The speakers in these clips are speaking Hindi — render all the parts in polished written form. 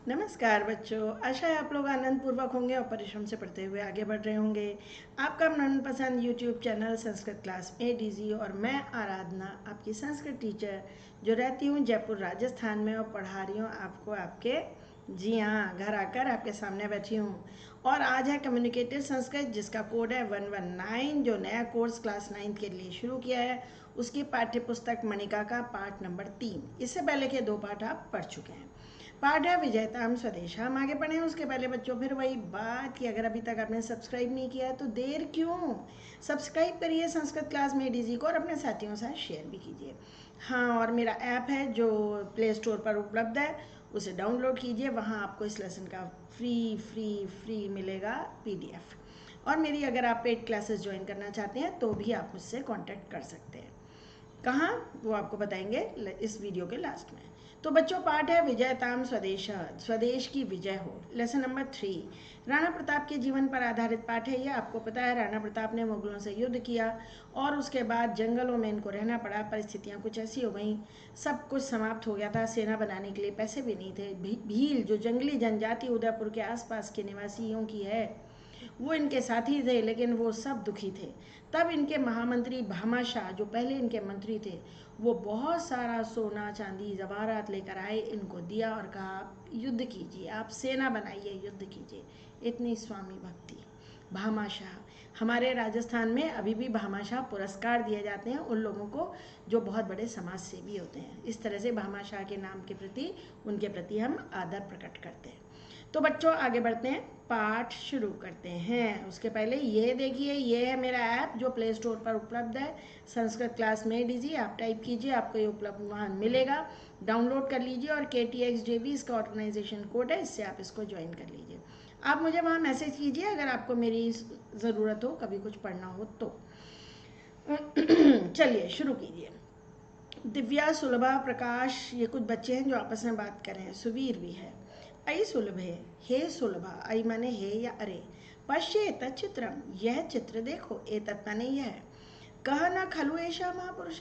नमस्कार बच्चों, आशा है आप लोग आनंद पूर्वक होंगे और परिश्रम से पढ़ते हुए आगे बढ़ रहे होंगे। आपका मनपसंद यूट्यूब चैनल संस्कृत क्लास में डीजी और मैं आराधना आपकी संस्कृत टीचर जो रहती हूँ जयपुर राजस्थान में और पढ़ा रही हूँ आपको आपके जी हाँ घर आकर आपके सामने बैठी हूँ। और आज है कम्युनिकेटिव संस्कृत जिसका कोड है 119 जो नया कोर्स क्लास 9 के लिए शुरू किया है। उसकी पाठ्य पुस्तक मणिका का पाठ नंबर 3। इससे पहले के 2 पाठ आप पढ़ चुके हैं। पाठ है विजयताम स्वदेश। हम आगे बढ़े उसके पहले बच्चों फिर वही बात कि अगर अभी तक आपने सब्सक्राइब नहीं किया है तो देर क्यों, सब्सक्राइब करिए संस्कृत क्लास में डीजी को और अपने साथियों से शेयर भी कीजिए। हाँ, और मेरा ऐप है जो प्ले स्टोर पर उपलब्ध है, उसे डाउनलोड कीजिए। वहाँ आपको इस लेसन का फ्री मिलेगा PDF। और मेरी अगर आप पेड क्लासेस ज्वाइन करना चाहते हैं तो भी आप मुझसे कांटेक्ट कर सकते हैं। कहाँ, वो आपको बताएंगे इस वीडियो के लास्ट में। तो बच्चों पाठ है विजयताम स्वदेश, स्वदेश की विजय हो। लेसन नंबर 3 राणा प्रताप के जीवन पर आधारित पाठ है। ये आपको पता है राणा प्रताप ने मुगलों से युद्ध किया और उसके बाद जंगलों में इनको रहना पड़ा। परिस्थितियाँ कुछ ऐसी हो गई, सब कुछ समाप्त हो गया था, सेना बनाने के लिए पैसे भी नहीं थे। भील जो जंगली जनजाति उदयपुर के आसपास के निवासियों की है वो इनके साथी थे, लेकिन वो सब दुखी थे। तब इनके महामंत्री भामाशाह जो पहले इनके मंत्री थे वो बहुत सारा सोना चांदी जवाहरात लेकर आए, इनको दिया और कहा आप युद्ध कीजिए, आप सेना बनाइए, युद्ध कीजिए। इतनी स्वामी भक्ति। भामाशाह, हमारे राजस्थान में अभी भी भामाशाह पुरस्कार दिए जाते हैं उन लोगों को जो बहुत बड़े समाज सेवी होते हैं। इस तरह से भामाशाह के नाम के प्रति उनके प्रति हम आदर प्रकट करते हैं। तो बच्चों आगे बढ़ते हैं, पाठ शुरू करते हैं। उसके पहले ये देखिए, ये है मेरा ऐप जो प्ले स्टोर पर उपलब्ध है, संस्कृत क्लास में डीजी। आप टाइप कीजिए, आपको ये उपलब्ध वहाँ मिलेगा, डाउनलोड कर लीजिए। और KTXJB इसका ऑर्गेनाइजेशन कोड है, इससे आप इसको ज्वाइन कर लीजिए। आप मुझे वहाँ मैसेज कीजिए अगर आपको मेरी ज़रूरत हो, कभी कुछ पढ़ना हो तो। चलिए शुरू कीजिए। दिव्या, सुलभा, प्रकाश, ये कुछ बच्चे हैं जो आपस में बात कर रहे हैं। सुवीर भी है। अयि सुलभे, हे सुलभा, अयि माने हे या अरे। पश्य एतत् चित्रम, यह चित्र देखो। एतत् माने यह। कह न खलु ऐसा महापुरुष,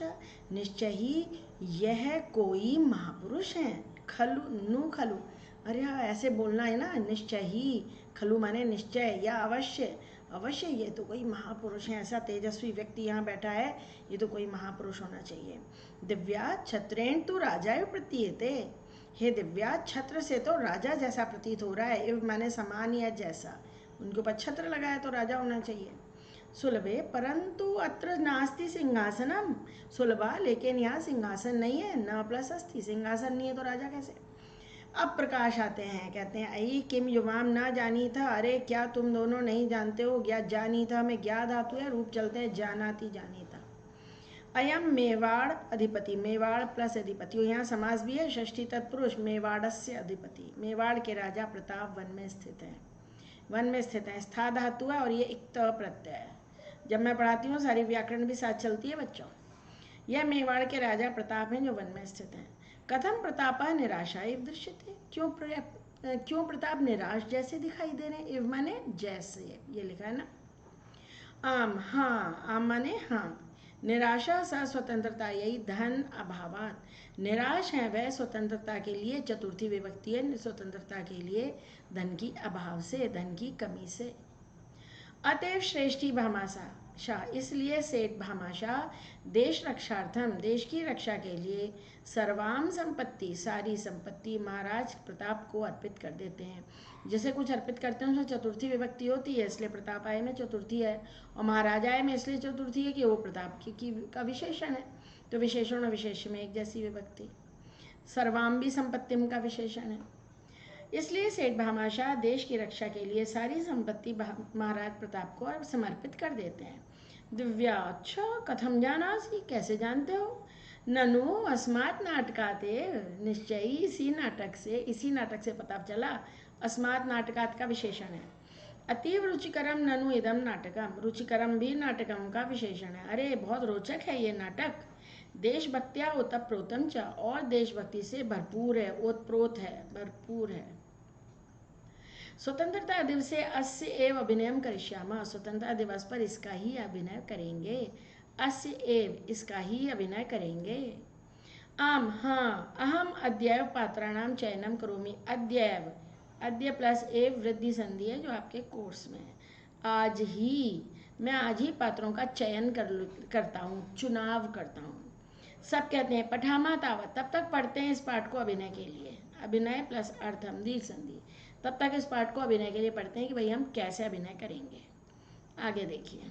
निश्चय ही यह कोई महापुरुष है। खलु नु खलु, अरे हाँ ऐसे बोलना है ना, निश्चय ही। खलु माने निश्चय या अवश्य। अवश्य ये तो कोई महापुरुष है, ऐसा तेजस्वी व्यक्ति यहाँ बैठा है, ये तो कोई महापुरुष होना चाहिए। दिव्या छत्रेण तु राजाय प्रतीयते, हे दिव्या छत्र से तो राजा जैसा प्रतीत हो रहा है। इव माने समान या जैसा, उनके ऊपर छत्र लगाया तो राजा होना चाहिए। सुलभे परंतु अत्र नास्ति सिंहासनम, सुलभा लेकिन यहाँ सिंहासन नहीं है। न प्लस अस्ति, सिंहासन नहीं है तो राजा कैसे। अब प्रकाश आते हैं, कहते हैं अयि किम युवाम ना जानी था, अरे क्या तुम दोनों नहीं जानते हो। ज्ञा जानी था में ज्ञा धातु है, रूप चलते हैं जानाति जानी था। अयम मेवाड़ अधिपति, मेवाड़ प्लस अधिपति, यहाँ समास भी है, षष्ठी तत्पुरुष मेवाड़स्य अधिपति। मेवाड़ के राजा प्रताप वन में स्थित है, वन में स्थित है। स्था धातु है और ये इक्त प्रत्यय है। जब मैं पढ़ाती हूँ सारी व्याकरण भी साथ चलती है बच्चों। यह मेवाड़ के राजा प्रताप हैं जो वन में स्थित हैं। कथम प्रताप निराशा इव दृश्यते, क्यों प्रताप निराश जैसे दिखाई दे रहे हैं। इव माने जैसे, ये लिखा है ना। आम, हाँ, आम माने हाँ। निराशा सा स्वतंत्रता, यही धन अभावात, निराश है वह स्वतंत्रता के लिए, चतुर्थी विभक्ति है, स्वतंत्रता के लिए धन की अभाव से, धन की कमी से। अतएव श्रेष्ठी भामाशाह, इसलिए सेठ भामाशाह देश रक्षार्थम, देश की रक्षा के लिए, सर्वाम संपत्ति, सारी संपत्ति महाराज प्रताप को अर्पित कर देते हैं। जैसे कुछ अर्पित करते हैं उसमें चतुर्थी विभक्ति होती है, इसलिए प्रताप आय में चतुर्थी है, और महाराज आय में इसलिए चतुर्थी है कि वो प्रताप की का विशेषण है। तो विशेषण और विशेष में एक जैसी विभक्ति। सर्वाम भी संपत्तिम का विशेषण है, इसलिए सेठ भामाशाह देश की रक्षा के लिए सारी संपत्ति महाराज प्रताप को समर्पित कर देते हैं। दिव्या, अच्छा कथम जानासी, कैसे जानते हो। ननु अस्मात् नाटकाते, निश्चय इसी नाटक से पता चला। अस्मात् नाटकात का विशेषण है। अतीव रुचिकरम ननु इदम नाटकम, रुचिकरम भी नाटकम का विशेषण है। अरे बहुत रोचक है ये नाटक। देशभक्त्या ओतप्रोतम च, और देशभक्ति से भरपूर है, ओतप्रोत है, भरपूर है। स्वतंत्रता दिवसे अस्य एव अभिनय करिष्यामः, स्वतंत्रता दिवस पर इसका ही अभिनय करेंगे। अस्य एव, इसका ही अभिनय करेंगे। आम हाँ, अहम अद्यैव पात्राणाम चयनम करोमि। अद्यैव, अद्य प्लस एव वृद्धि संधि है जो आपके कोर्स में है। आज ही, मैं आज ही पात्रों का चयन करता हूँ, चुनाव करता हूँ। सब कहते हैं पठामा तावत, तब तक पढ़ते हैं इस पाठ को अभिनय के लिए। अभिनय प्लस अर्थम दीर्घ संधि, तब तक इस पाठ को अभिनय के लिए पढ़ते हैं कि भाई हम कैसे अभिनय करेंगे। आगे देखिए,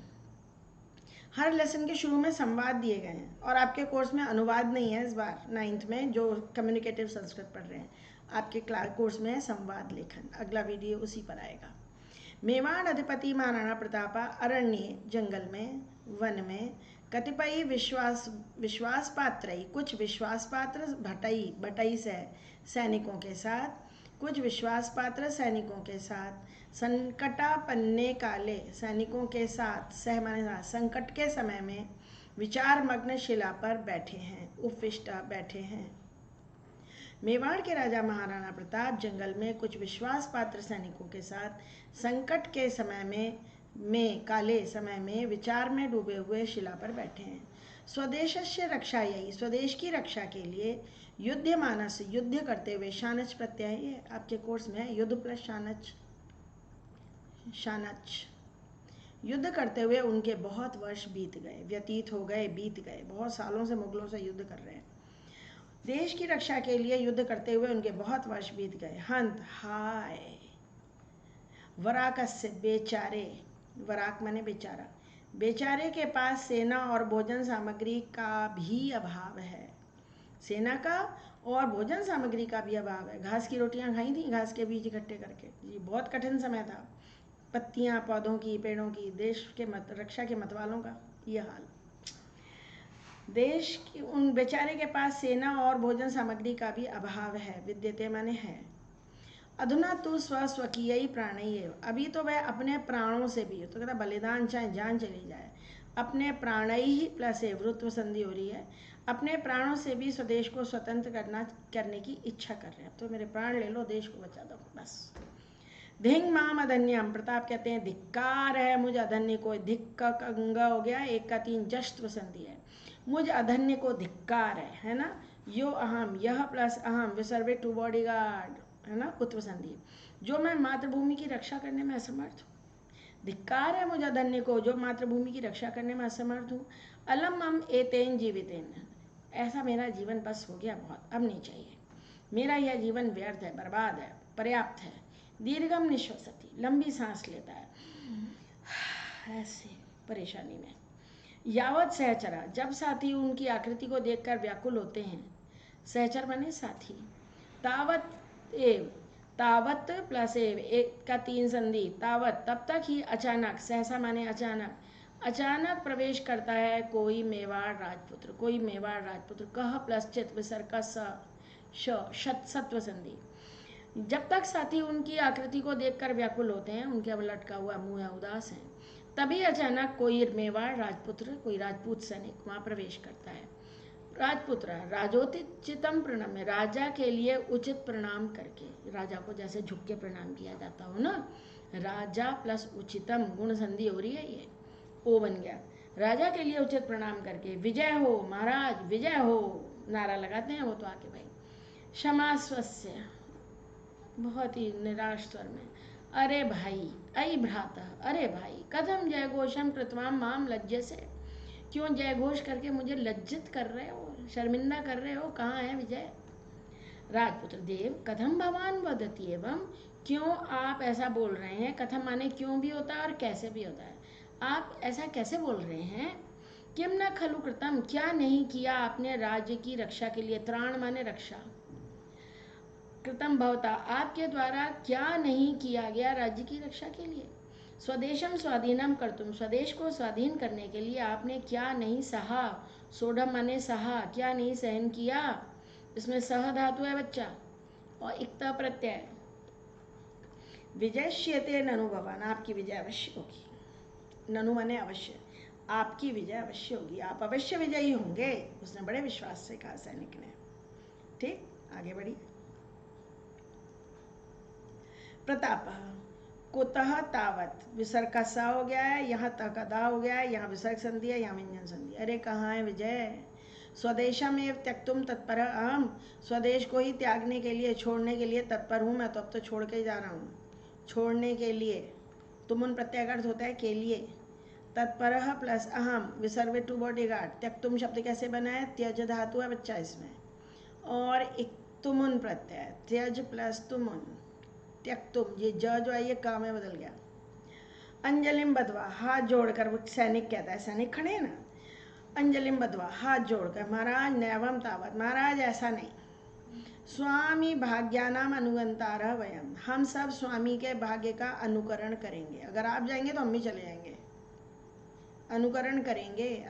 हर लेसन के शुरू में संवाद दिए गए हैं और आपके कोर्स में अनुवाद नहीं है इस बार 9th में, जो कम्युनिकेटिव संस्कृत पढ़ रहे हैं आपके कोर्स में है संवाद लेखन। अगला वीडियो उसी पर आएगा। मेवाड़ अधिपति महाराणा प्रतापा अरण्य, जंगल में, वन में, कतिपय विश्वास पात्र, कुछ विश्वास पात्र भटई से सैनिकों के साथ, कुछ विश्वास पात्र सैनिकों के साथ, संकटापन्ने काले, सैनिकों के साथ, सह माने साथ, संकट के समय में, विचार मग्न शिला पर बैठे हैं, उपविष्टा बैठे हैं। मेवाड़ के राजा महाराणा प्रताप जंगल में कुछ विश्वास पात्र सैनिकों के साथ संकट के समय में काले समय में विचार में डूबे हुए शिला पर बैठे हैं। स्वदेशस्य रक्षा, यही स्वदेश की रक्षा के लिए, युद्ध मानस, युद्ध करते हुए, शानच प्रत्यय है आपके कोर्स में, युद्ध प्लस शानच, शानच, युद्ध करते हुए उनके बहुत वर्ष बीत गए, व्यतीत हो गए, बीत गए, बहुत सालों से मुगलों से युद्ध कर रहे हैं। देश की रक्षा के लिए युद्ध करते हुए उनके बहुत वर्ष बीत गए। हंत हाय, वराकस्य बेचारे, वराक माने बेचारा, बेचारे के पास सेना और भोजन सामग्री का भी अभाव है। सेना का और भोजन सामग्री का भी अभाव है। घास की रोटियां खाई थी, घास के बीज इकट्ठे करके, ये बहुत कठिन समय था। पत्तियां पौधों की, पेड़ों की, देश के रक्षा के मतवालों का ये हाल। देश की उन बेचारे के पास सेना और भोजन सामग्री का भी अभाव है। विद्यते माने है। अधुना तो स्वकीय ही प्राण ही है, अभी तो वह अपने प्राणों से भी, तो कहता बलिदान चाहे जान चली जाए, अपने प्राण ही प्लस है, वृत्व संधि हो रही है, अपने प्राणों से भी स्वदेश को स्वतंत्र करने की इच्छा कर रहे हैं। तो मेरे प्राण ले लो, देश को बचा दो बस। धिंग माम अधन्यम, प्रताप कहते हैं धिक्कार है मुझ अधन्य को। धिक का अंगा हो गया, एक का 3 जस्त्व संधि है। मुझ अधन्य को धिक्कार है ना। यो अहम, यह प्लस अहम, विसर्वे टू बॉडीगार्ड है ना, उत्व संधि, जो मैं मातृभूमि की रक्षा करने में असमर्थ हूँ। धिक्कार है मुझ अधन्य को जो मातृभूमि की रक्षा करने में असमर्थ हूँ। अलम अम एतेन जीवितेन, ऐसा मेरा जीवन बस हो गया, बहुत, अब नहीं चाहिए। मेरा यह जीवन व्यर्थ है, बर्बाद है, पर्याप्त है। दीर्घम निश्वसति, लंबी सांस लेता है ऐसे परेशानी में। यावत सहचरा, जब साथी उनकी आकृति को देखकर व्याकुल होते हैं। सहचर माने साथी। तावत एव, तावत प्लस एव, एक का 3 संधि, तावत तब तक ही, अचानक, सहसा माने अचानक, अचानक प्रवेश करता है कोई मेवाड़ राजपुत्र, कोई मेवाड़ राजपुत्र। कह प्लस चित, विसर्ग का शत सत्व संधि। जब तक साथी उनकी आकृति को देखकर व्याकुल होते हैं, उनके अब लटका हुआ मुंह है, उदास है, तभी अचानक कोई मेवाड़ राजपुत्र, कोई राजपूत सैनिक वहां प्रवेश करता है। राजपुत्र, राजोचितम प्रणाम, राजा के लिए उचित प्रणाम करके, राजा को जैसे झुक के प्रणाम किया जाता हो ना, राजा प्लस उचितम, गुण संधि हो रही है, ये ओ बन गया। राजा के लिए उचित प्रणाम करके, विजय हो महाराज, विजय हो, नारा लगाते हैं वो तो आके भाई। क्षमास्वस्य, बहुत ही निराश स्वर में, अरे भाई, अई भ्राता, अरे भाई, कथम जय घोषम कृतवाम माम लज्जे से, क्यों जय घोष करके मुझे लज्जित कर रहे हो, शर्मिंदा कर रहे हो, कहाँ है विजय। राजपुत्र, देव कथम भगवान वदती, एवं क्यों आप ऐसा बोल रहे हैं। कथम माने क्यों भी होता है और कैसे भी होता है। आप ऐसा कैसे बोल रहे हैं। किम न खलु कृतम, क्या नहीं किया आपने राज्य की रक्षा के लिए। त्राण माने रक्षा। कृतम भवता, आपके द्वारा क्या नहीं किया गया राज्य की रक्षा के लिए। स्वदेशम स्वाधीनम कर्तुम, स्वदेश को स्वाधीन करने के लिए आपने क्या नहीं सहा। सोढ़म माने सहा, क्या नहीं सहन किया। इसमें सह धातु है बच्चा और इक्ता प्रत्यय। विजयश्यते ननु भवान, आपकी विजय अवश्य होगी। ननु माने अवश्य, आपकी विजय अवश्य होगी, आप अवश्य विजयी होंगे। उसने बड़े विश्वास से कहा सैनिक ने। ठीक, आगे बढ़िए। प्रताप, कुतः तावत, विसर्ग का सा हो गया है, यहाँ तक अदा हो गया है, यहाँ विसर्ग संधि है, यहाँ व्यंजन संधि। अरे कहाँ है विजय। स्वदेशमेव त्यक्तुम तत्पर अहम, स्वदेश को ही त्यागने के लिए, छोड़ने के लिए तत्पर हूँ मैं। तो अब तो छोड़ के ही जा रहा हूँ, छोड़ने के लिए। तुमुन प्रत्यय का अर्थ होता है के लिए। तत्पर प्लस अहम विसर्ग टू बॉडीगार्ड। त्यक्तुम शब्द कैसे बना है? त्यज धातु है बच्चा इसमें, और एक तुमुन प्रत्यय, त्यज प्लस तुमुन, त्यक्तुम। ये ज जो है ये का में बदल गया। अंजलिम बधवा, हाथ जोड़कर, वो सैनिक कहता है, सैनिक खड़े हैं ना। अंजलिम बधवा, हाथ जोड़कर, महाराज नैवम तावत, महाराज ऐसा नहीं। स्वामी भाग्यानाम अनुगंतारः वयम, हम सब स्वामी के भाग्य का अनुकरण करेंगे। अगर आप जाएंगे तो हम भी चले जाएंगे, अनुकरण करेंगे।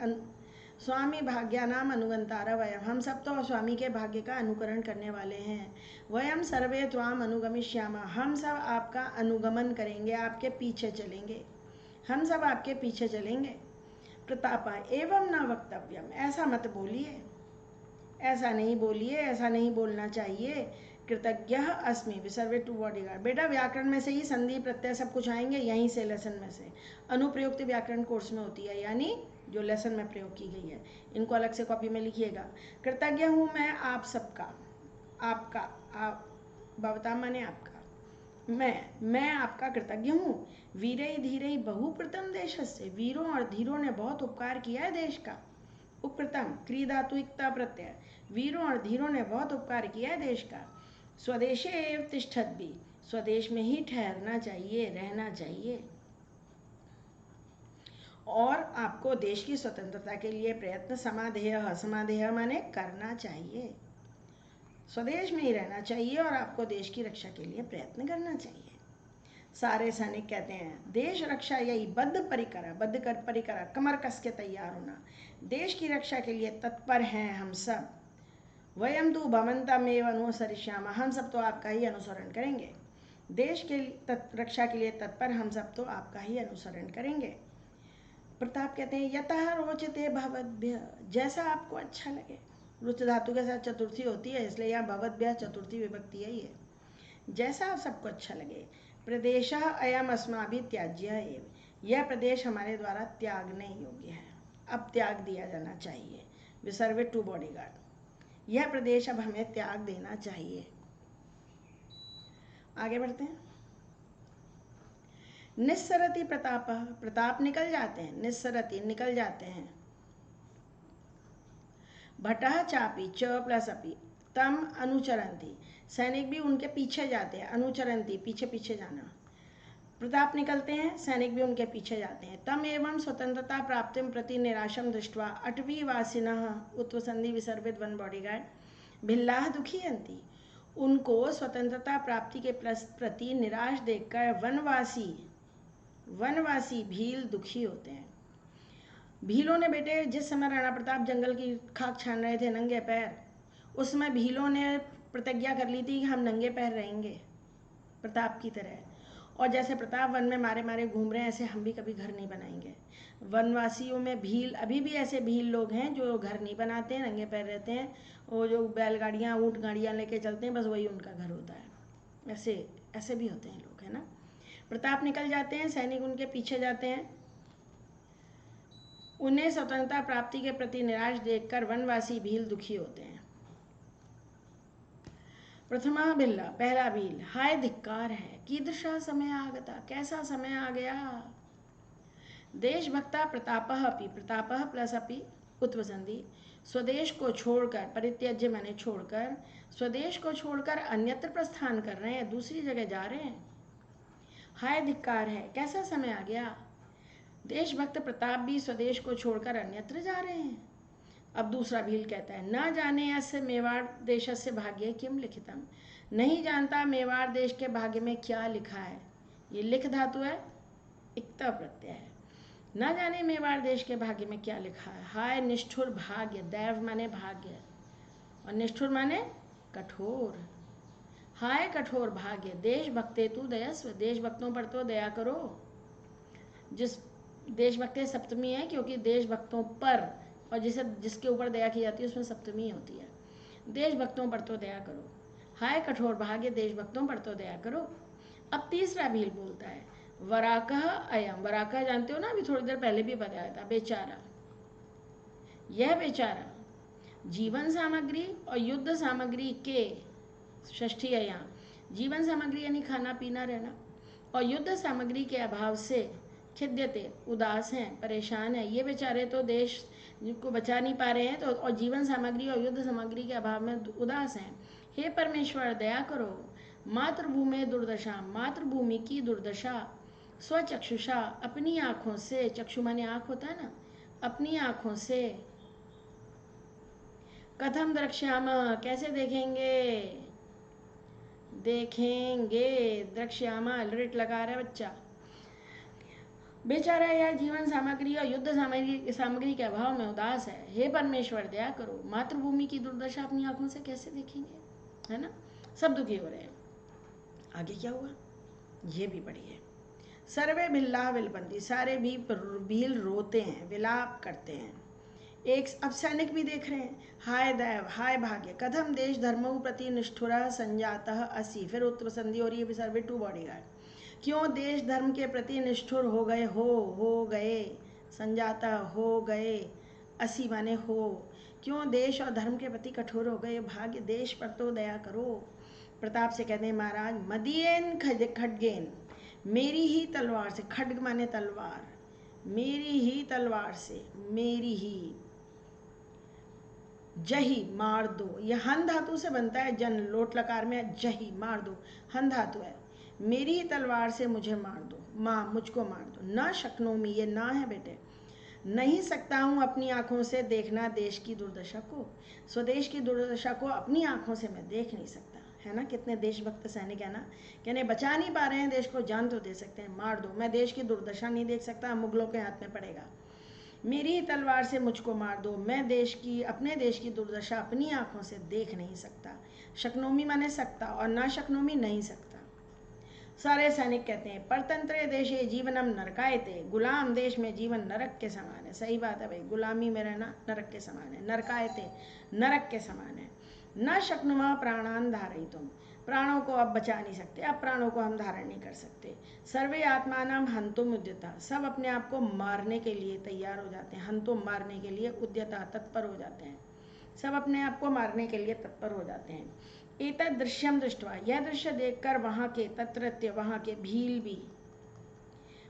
स्वामी भाग्यानाम अनुगंतारः वयम, हम सब तो स्वामी के भाग्य का अनुकरण करने वाले हैं। वयम सर्वे त्वाम अनुगमिष्यामः, हम सब आपका अनुगमन करेंगे, आपके पीछे चलेंगे, हम सब आपके पीछे चलेंगे। प्रतापा एवं न वक्तव्यम, ऐसा मत बोलिए, ऐसा नहीं बोलिए, ऐसा नहीं बोलना चाहिए। कृतज्ञ अस्मि विसर्वे टू बॉडीगार्ड। बेटा व्याकरण में से ही संधि प्रत्यय सब कुछ आएंगे, यहीं से लेसन में से। अनुप्रयुक्त व्याकरण कोर्स में होती है, यानी जो लेसन में प्रयोग की गई है। इनको अलग से कॉपी में लिखिएगा। कृतज्ञ हूँ मैं आप सबका, आपका, आप भवता माने आपका, मैं आपका कृतज्ञ हूँ। वीरई धीरई बहुप्रतम देशस्य, वीरों और धीरों ने बहुत उपकार किया है देश का। उपकृतम क्री धातुइकता प्रत्यय, वीरों और धीरों ने बहुत उपकार किया है देश का। स्वदेशे एव तिष्ठत भी, स्वदेश में ही ठहरना चाहिए, रहना चाहिए। और आपको देश की स्वतंत्रता के लिए प्रयत्न समाधेय, समाधेय माने करना चाहिए, स्वदेश में ही रहना चाहिए और आपको देश की रक्षा के लिए प्रयत्न करना चाहिए। सारे सैनिक कहते हैं देश रक्षा यही बद्ध परिकर, बद्ध कर परिकर, कमर कस के तैयार होना, देश की रक्षा के लिए तत्पर हैं हम सब। वयम तु भवन्तमेव अनुसरिष्यामः, हम सब तो आपका ही अनुसरण करेंगे। देश के रक्षा के लिए तत्पर हम सब तो आपका ही अनुसरण करेंगे। प्रताप कहते हैं यतः रोचते भवद्भ्य, जैसा आपको अच्छा लगे। रुच धातु के साथ चतुर्थी होती है, इसलिए यहाँ भवद्भ्य चतुर्थी विभक्ति है ये। जैसा आप सबको अच्छा लगे। प्रदेशः अयम अस्माभिः त्याज्य एव, यह प्रदेश हमारे द्वारा त्यागने योग्य है, अब त्याग दिया जाना चाहिए। विसर्ग टू बॉडीगार्ड, यह प्रदेश अब हमें त्याग देना चाहिए। आगे बढ़ते हैं। निस्सरति प्रताप, प्रताप निकल जाते हैं, निस्सरति निकल जाते हैं। भटः चापी च प्लस अपि तम अनुचरंती, सैनिक भी उनके पीछे जाते हैं। अनुचरंती पीछे पीछे जाना। प्रताप निकलते हैं, सैनिक भी उनके पीछे जाते हैं। तम एवं स्वतंत्रता प्राप्तिम प्रति निराशम दृष्ट्वा अटवी वासिनः उत्वसंधि विसर्पित वन बॉडीगार्ड भिल्लाह दुखीयंती, उनको स्वतंत्रता प्राप्ति के प्रति निराश देखकर वनवासी भील दुखी होते हैं। भीलों ने बेटे जिस समय राणा प्रताप जंगल की खाक छान रहे थे नंगे पैर, उस समय भीलों ने प्रतिज्ञा कर ली थी कि हम नंगे पैर रहेंगे प्रताप की तरह। और जैसे प्रताप वन में मारे मारे घूम रहे हैं, ऐसे हम भी कभी घर नहीं बनाएंगे। वनवासियों में भील, अभी भी ऐसे भील लोग हैं जो घर नहीं बनाते हैं, नंगे पैर रहते हैं। वो जो बैलगाड़ियाँ ऊँट गाड़ियाँ लेके चलते हैं, बस वही उनका घर होता है। ऐसे भी होते हैं लोग, है ना। प्रताप निकल जाते हैं, सैनिक उनके पीछे जाते हैं। उन्हें स्वतंत्रता प्राप्ति के प्रति निराश देखकर वनवासी भील दुखी होते हैं। प्रथमा बिल्ला, पहला भील, हाय धिक्कार है, कीदृशा समय आगता, कैसा समय आ गया। देशभक्ता प्रतापः अपि, प्रतापः प्लस अपि उत्वसंधि, स्वदेश को छोड़कर, परित्यज्य माने छोड़कर, स्वदेश को छोड़कर अन्यत्र प्रस्थान कर रहे हैं, दूसरी जगह जा रहे हैं। हाय धिक्कार है, कैसा समय आ गया। देशभक्त प्रताप भी स्वदेश को छोड़कर अन्यत्र जा रहे हैं। अब दूसरा भील कहता है न जाने अस्य मेवाड़ देशस्य भाग्य किम लिखितम, नहीं जानता मेवाड़ देश के भाग्य में क्या लिखा है। ये लिख धातु है, इक्ता प्रत्यय है। न जाने मेवाड़ देश के भाग्य में क्या लिखा है। हाय निष्ठुर भाग्य, दैव माने भाग्य और निष्ठुर माने कठोर। हाय कठोर भाग्य, देशभक्ते तू दयस्व, देशभक्तों पर तो दया करो। जिस देशभक्ति सप्तमी है, क्योंकि देशभक्तों पर, और जिसके ऊपर दया की जाती है उसमें सप्तमी होती है। देशभक्तों पर तो दया करो। हाय कठोर भाग्य, देशभक्तों पर तो दया करो। अब तीसरा भील बोलता है वराकः अयम, वराकः जानते हो ना, अभी थोड़ी देर पहले भी बताया था, बेचारा, यह बेचारा। जीवन सामग्री और युद्ध सामग्री के, षष्ठी है यहाँ, जीवन सामग्री यानी खाना पीना रहना, और युद्ध सामग्री के अभाव से खिद्यते उदास हैं, परेशान है, ये बेचारे तो देश को बचा नहीं पा रहे हैं, तो और जीवन सामग्री और युद्ध सामग्री के अभाव में उदास हैं। हे परमेश्वर दया करो। मातृभूमि दुर्दशा, मातृभूमि की दुर्दशा, स्वचक्षुषा अपनी आंखों से, चक्षु माने आंख होता है ना, अपनी आंखों से, कथम द्रक्ष्याम कैसे देखेंगे, देखेंगे, द्रक्ष्यामा लिट लगा रहा है बच्चा, बेचारा यह जीवन सामग्री और युद्ध सामग्री के अभाव में उदास है। हे परमेश्वर दया करो। मातृभूमि की दुर्दशा अपनी आंखों से कैसे देखेंगे, है ना, सब दुखी हो रहे हैं। आगे क्या हुआ ये भी पढ़िए। सर्वे बिल्ला विलपंती, सारे भी भील रोते हैं, विलाप करते हैं। एक अब सैनिक भी देख रहे हैं, हाय दैव हाय भाग्य, कथम देश धर्मो प्रति निष्ठुरा संजातः असि, फिर उत्तर संधि और ये भी सर्वे टू बॉडीगार्ड, क्यों देश धर्म के प्रति निष्ठुर हो गए, हो गए, संजाता हो गए, असी माने हो, क्यों देश और धर्म के प्रति कठोर हो गए, भाग्य देश पर तो दया करो। प्रताप से कहते हैं महाराज, मदियेन खड्गेन, मेरी ही तलवार से, खड्ग माने तलवार, मेरी ही तलवार से, मेरी ही, जही मार दो, यह हन धातु से बनता है, जन लोट लकार में, जही मार दो हन धातु है, मेरी ही तलवार से मुझे मार दो, माँ मुझको मार दो। न शक्नोमी, ये ना है बेटे, नहीं सकता हूँ अपनी आंखों से देखना देश की दुर्दशा को, स्वदेश की दुर्दशा को अपनी आंखों से मैं देख नहीं सकता, है ना। कितने देशभक्त सैनिक है ना, कहने बचा नहीं पा रहे हैं देश को, जान तो दे सकते हैं, मार दो, मैं देश की दुर्दशा नहीं देख सकता, मुगलों के हाथ में पड़ेगा, मेरी ही तलवार से मुझको मार दो, मैं देश की, अपने देश की दुर्दशा अपनी आंखों से देख नहीं सकता। शक्नोमी माने सकता, और ना शक्नोमी नहीं सकता। सारे सैनिक कहते हैं, परतंत्र देशे जीवनम नरकायते, गुलाम देश में जीवन नरक के समान है। सही बात है भाई, गुलामी में रहना नरक के समान है, नरकायते नरक के समान है। न शक्नुमा प्राणान धारयितुम, प्राणों को अब बचा नहीं सकते, अब प्राणों को हम धारण नहीं कर सकते। सर्वे आत्मानाम हंतुम उद्यता, सब अपने आप को मारने के लिए तैयार हो जाते हैं, हंतुम मारने के लिए, उद्यता तत्पर हो जाते हैं, सब अपने आप को मारने के लिए तत्पर हो जाते हैं। एतद दृश्यम दृष्टवा, यह दृश्य देखकर वहां के तत्रत्य, वहां के भील भी,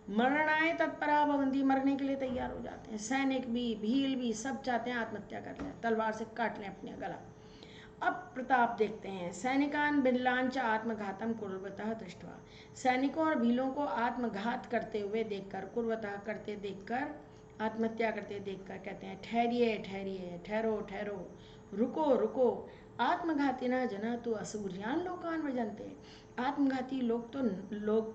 मरणाए तत्परा भवंती, मरने के लिए तैयार हो जाते हैं। सैनिक भी, भील भी, सब चाहते हैं आत्महत्या कर लें, तलवार से काट लें अपने गला। अब प्रताप देखते हैं, सैनिकान बिल्लांच आत्मघातम कुर्वतः दृष्टवा, सैनिकों और भीलों को आत्मघात करते हुए देखकर, कुर्वतः करते देखकर, आत्महत्या करते देखकर कहते हैं, ठहरिए ठहरिए, ठहरो ठहरो, रुको रुको, आत्मघातिना जना तो असुरियान लोकान भजनते, आत्मघाती लोग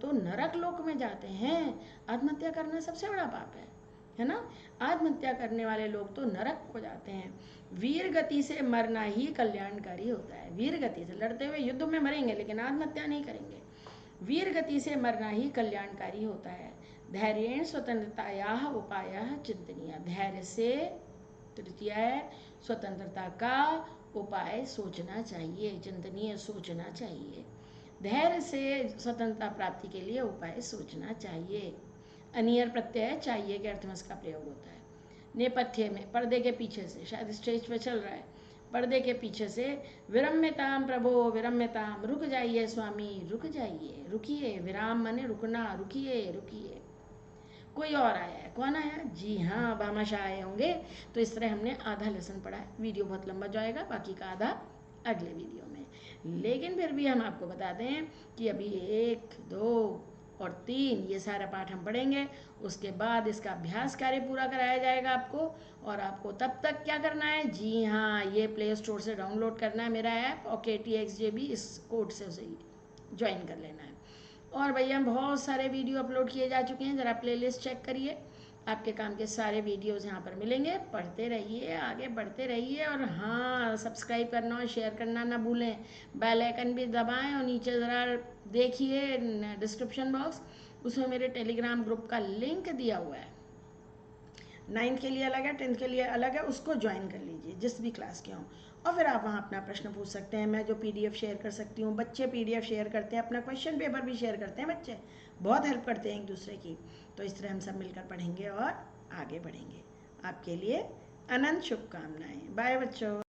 तो नरक लोक में जाते हैं। आत्महत्या करना सबसे बड़ा पाप है ना, आत्महत्या करने वाले लोग तो नरक को जाते हैं। वीर गति से मरना ही कल्याणकारी होता है, वीर गति से लड़ते हुए युद्ध में मरेंगे लेकिन आत्महत्या नहीं करेंगे, वीर गति से मरना ही कल्याणकारी होता है। धैर्येण स्वतंत्रतायाः उपायः चिंतनीय, धैर्य से, तृतीय है, स्वतंत्रता का उपाय सोचना चाहिए, चिंतनीय सोचना चाहिए, धैर्य से स्वतंत्रता प्राप्ति के लिए उपाय सोचना चाहिए। अनियर प्रत्यय चाहिए के अर्थ में इसका प्रयोग होता है। नेपथ्य में, पर्दे के पीछे से, शायद स्टेज पे चल रहा है, पर्दे के पीछे से, विरम्यताम प्रभो विरम्यताम, रुक जाइए स्वामी रुक जाइए, रुकिए, विराम माने रुकना, रुकिए रुकिए। कोई और आया है, कौन आया, जी हाँ भामाशाह आए होंगे। तो इस तरह हमने आधा लेसन पढ़ा है, वीडियो बहुत लंबा जाएगा, बाकी का आधा अगले वीडियो में। लेकिन फिर भी हम आपको बता दें कि अभी 1, 2 और 3 ये सारा पाठ हम पढ़ेंगे, उसके बाद इसका अभ्यास कार्य पूरा कराया जाएगा आपको। और आपको तब तक क्या करना है, जी हाँ ये प्ले स्टोर से डाउनलोड करना है मेरा ऐप, और KTXJB इस कोड से उसे ज्वाइन कर लेना है। और भैया बहुत सारे वीडियो अपलोड किए जा चुके हैं, ज़रा प्लेलिस्ट चेक करिए, आपके काम के सारे वीडियोस यहाँ पर मिलेंगे। पढ़ते रहिए, आगे बढ़ते रहिए, और हाँ सब्सक्राइब करना और शेयर करना ना भूलें, बेल आइकन भी दबाएं, और नीचे ज़रा देखिए डिस्क्रिप्शन बॉक्स, उसमें मेरे टेलीग्राम ग्रुप का लिंक दिया हुआ है, 9th के लिए अलग है, 10th के लिए अलग है, उसको ज्वाइन कर लीजिए जिस भी क्लास के हों। और फिर आप वहाँ अपना प्रश्न पूछ सकते हैं, मैं जो PDF शेयर कर सकती हूँ, बच्चे PDF शेयर करते हैं, अपना क्वेश्चन पेपर भी शेयर करते हैं, बच्चे बहुत हेल्प करते हैं एक दूसरे की। तो इस तरह हम सब मिलकर पढ़ेंगे और आगे बढ़ेंगे। आपके लिए अनंत शुभकामनाएं, बाय बच्चों।